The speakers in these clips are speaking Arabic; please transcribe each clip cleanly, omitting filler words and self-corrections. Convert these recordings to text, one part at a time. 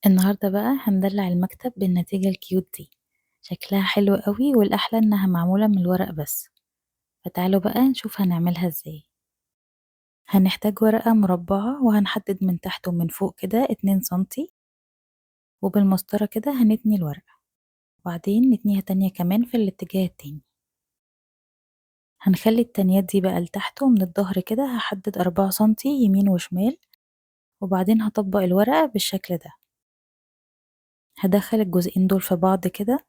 النهاردة بقى هندلع المكتب بالنتيجة الكيوت دي. شكلها حلو قوي والأحلى إنها معمولة من الورق بس. فتعالوا بقى نشوف هنعملها ازاي. هنحتاج ورقة مربعة وهنحدد من تحت ومن فوق كده 2 سنتي، وبالمسطرة كده هنتني الورقة، وبعدين نتنيها تانية كمان في الاتجاه التاني. هنخلي التانيات دي بقى لتحت، ومن الظهر كده هحدد 4 سنتي يمين وشمال، وبعدين هطبق الورقة بالشكل ده. هدخل الجزئين دول في بعض كده،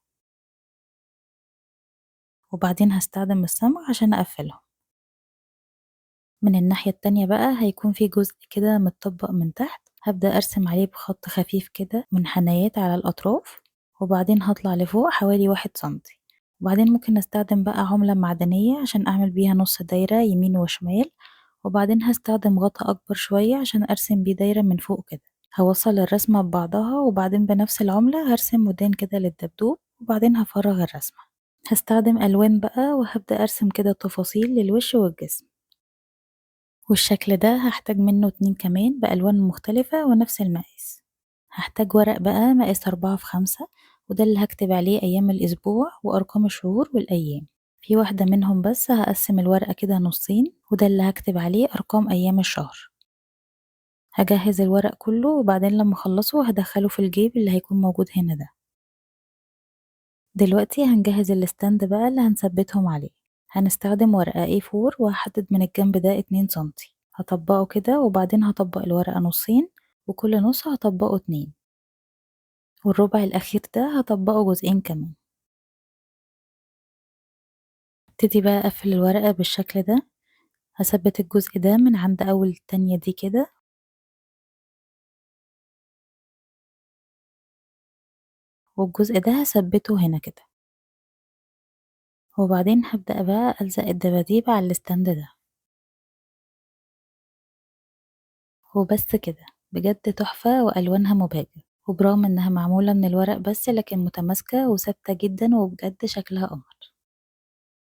وبعدين هستخدم الصمغ عشان أقفلهم. من الناحية التانية بقى هيكون في جزء كده متطبق من تحت، هبدأ أرسم عليه بخط خفيف كده منحنيات على الأطراف، وبعدين هطلع لفوق حوالي 1 سنتي. وبعدين ممكن أستخدم بقى عملة معدنية عشان أعمل بيها نص دايرة يمين وشمال، وبعدين هستخدم غطا أكبر شوية عشان أرسم بيه دايرة من فوق كده. هوصل الرسمة ببعضها، وبعدين بنفس العملة هرسم ودان كده للدبدوب، وبعدين هفرغ الرسمة. هستخدم ألوان بقى وهبدأ أرسم كده تفاصيل للوش والجسم. والشكل ده هحتاج منه 2 كمان بألوان مختلفة ونفس المقاس. هحتاج ورق بقى مقاس 4 في 5، وده اللي هكتب عليه أيام الأسبوع وأرقام الشهور والأيام. في واحدة منهم بس هقسم الورقة كده نصين، وده اللي هكتب عليه أرقام أيام الشهر. هجهز الورق كله، وبعدين لما أخلصه هدخله في الجيب اللي هيكون موجود هنا ده. دلوقتي هنجهز الستاند بقى اللي هنثبتهم عليه. هنستخدم ورقة A4، وهحدد من الجنب ده 2 سنتي. هطبقه كده، وبعدين هطبق الورقة نصين، وكل نص هطبقه 2، والربع الأخير ده هطبقه جزئين كمان. ابتدي بقى أقفل الورقة بالشكل ده. هثبت الجزء ده من عند أول التانية دي كده، والجزء ده هثبته هنا كده، وبعدين هبدأ بقى ألزق الدباديب على الستاند ده. وبس كده، بجد تحفة وألوانها مبهجة، وبرغم إنها معمولة من الورق بس لكن متماسكة وثابتة جدا، وبجد شكلها قمر.